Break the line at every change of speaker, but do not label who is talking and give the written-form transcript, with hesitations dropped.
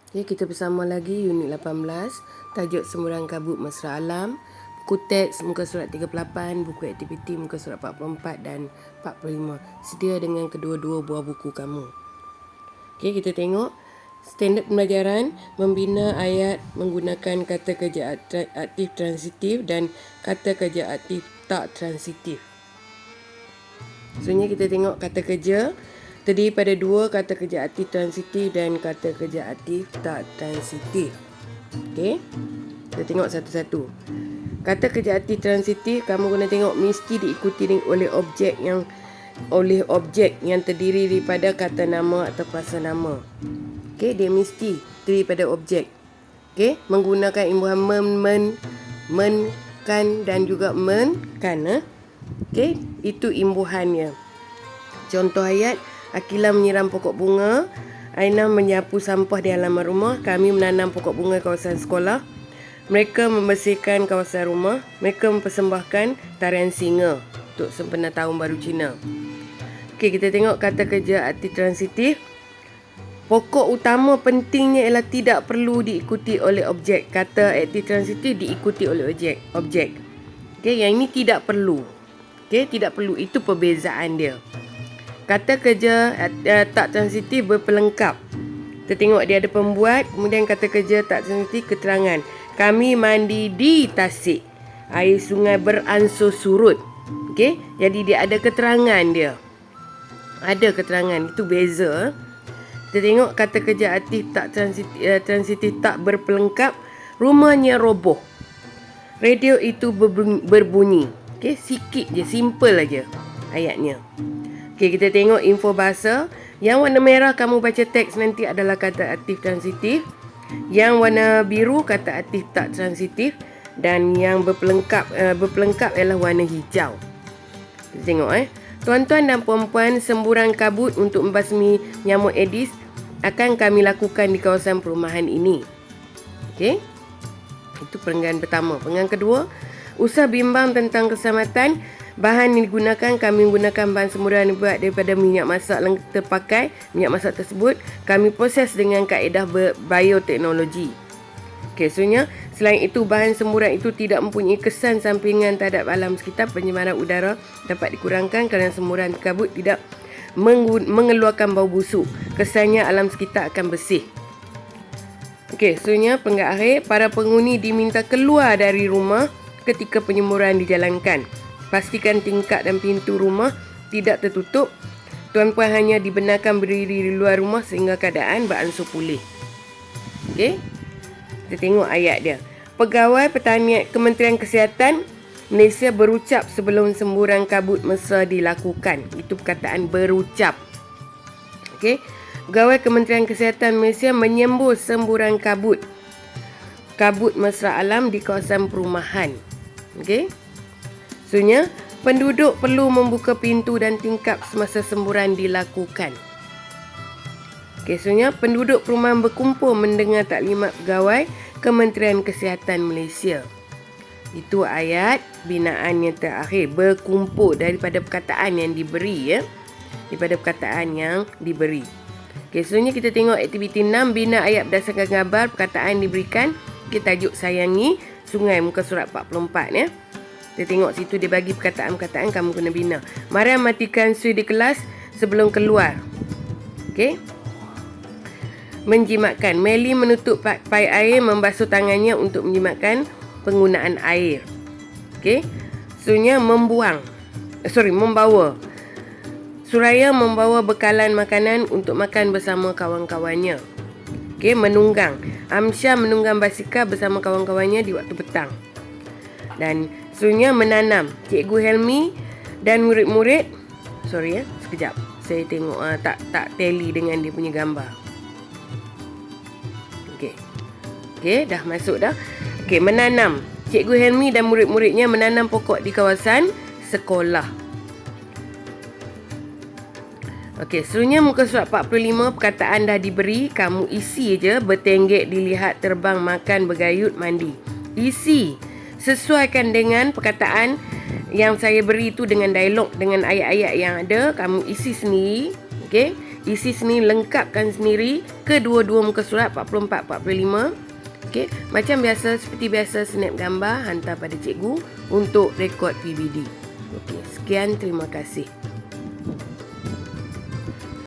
Okay, kita bersama lagi unit 18, tajuk semburan kabut mesra alam, buku teks muka surat 38, buku aktiviti muka surat 44 dan 45. Sedia dengan kedua-dua buah buku kamu. Okay, kita tengok standard pembelajaran membina ayat menggunakan kata kerja aktif transitif dan kata kerja aktif tak transitif. Sebenarnya kita tengok kata kerja terdiri pada dua kata kerja aktif transitif dan kata kerja aktif tak transitif. Okey. Kita tengok satu-satu. Kata kerja aktif transitif kamu kena tengok mesti diikuti oleh objek yang terdiri daripada kata nama atau kuasa nama. Okey, dia mesti terdiri pada objek. Okey, menggunakan imbuhan men, kan dan juga kan. Okey, itu imbuhannya. Contoh ayat, Akilah menyiram pokok bunga, Aina menyapu sampah di halaman rumah, kami menanam pokok bunga di kawasan sekolah, mereka membersihkan kawasan rumah, mereka mempersembahkan tarian singa untuk sempena Tahun Baru Cina. Okey, kita tengok kata kerja aktif transitif. Pokok utama pentingnya ialah tidak perlu diikuti oleh objek. Kata aktif transitif diikuti oleh objek. Okey, yang ini tidak perlu. Okey, tidak perlu, itu perbezaan dia. Kata kerja tak transitif berpelengkap. Kita tengok dia ada pembuat, kemudian kata kerja tak transitif keterangan. Kami mandi di tasik. Air sungai beransur surut. Okey, jadi dia ada keterangan dia. Ada keterangan, itu beza. Kita tengok kata kerja aktif tak transitif tak berpelengkap. Rumahnya roboh. Radio itu berbunyi. Okey, sikit je, simple aja ayatnya. Okey, kita tengok info bahasa. Yang warna merah kamu baca teks nanti adalah kata aktif transitif. Yang warna biru kata aktif tak transitif. Dan yang berpelengkap ialah warna hijau. Kita tengok Tuan-tuan dan puan-puan, semburan kabut untuk membasmi nyamuk Aedes akan kami lakukan di kawasan perumahan ini. Okey. Itu perenggan pertama. Perenggan kedua, usah bimbang tentang keselamatan. Bahan yang digunakan, kami menggunakan bahan semburan yang dibuat daripada minyak masak terpakai. Minyak masak tersebut kami proses dengan kaedah bioteknologi. Okey, sebenarnya selain itu bahan semburan itu tidak mempunyai kesan sampingan terhadap alam sekitar. Pencemaran udara dapat dikurangkan kerana semburan kabut tidak mengeluarkan bau busuk. Kesannya alam sekitar akan bersih. Okey, sebenarnya penggak akhir, para penghuni diminta keluar dari rumah ketika penyemburan dijalankan. Pastikan tingkap dan pintu rumah tidak tertutup. Tuan-puan hanya dibenarkan berdiri di luar rumah sehingga keadaan beransur pulih. Okey. Kita tengok ayat dia. Pegawai Pertanian Kementerian Kesihatan Malaysia berucap sebelum semburan kabut mesra dilakukan. Itu perkataan berucap. Okey. Pegawai Kementerian Kesihatan Malaysia menyembur semburan kabut mesra alam di kawasan perumahan. Okey. Sebenarnya, penduduk perlu membuka pintu dan tingkap semasa semburan dilakukan. Okey, sebenarnya penduduk perumahan berkumpul mendengar taklimat pegawai Kementerian Kesihatan Malaysia. Itu ayat binaan yang terakhir, berkumpul daripada perkataan yang diberi Daripada perkataan yang diberi. Okey, sebenarnya kita tengok aktiviti 6, bina ayat berdasarkan gambar perkataan diberikan. Kita tajuk sayangi sungai muka surat 44 Kita tengok situ dia bagi perkataan-perkataan kamu kena bina. Mariam matikan sui di kelas sebelum keluar. Okey. Menjimatkan. Meli menutup paip air membasuh tangannya untuk menjimatkan penggunaan air. Okey. Sebenarnya membawa. Suraya membawa bekalan makanan untuk makan bersama kawan-kawannya. Okey, menunggang. Amsyah menunggang basikal bersama kawan-kawannya di waktu petang. Dan sebenarnya menanam. Cikgu Helmi dan murid-murid, sekejap. Saya tengok tak tally dengan dia punya gambar. Okey, dah masuk dah. Okey, menanam. Cikgu Helmi dan murid-muridnya menanam pokok di kawasan sekolah. Okey, seterusnya muka surat 45, perkataan dah diberi, kamu isi je. Bertenggek, dilihat, terbang, makan, bergayut, mandi. Isi. Sesuaikan dengan perkataan yang saya beri itu dengan dialog, dengan ayat-ayat yang ada. Kamu isi sendiri. Okey. isi sendiri, lengkapkan sendiri kedua-dua muka surat 44, 45. Okey, macam biasa, seperti biasa, snap gambar hantar pada cikgu untuk rekod PBD. Okey, sekian, terima kasih.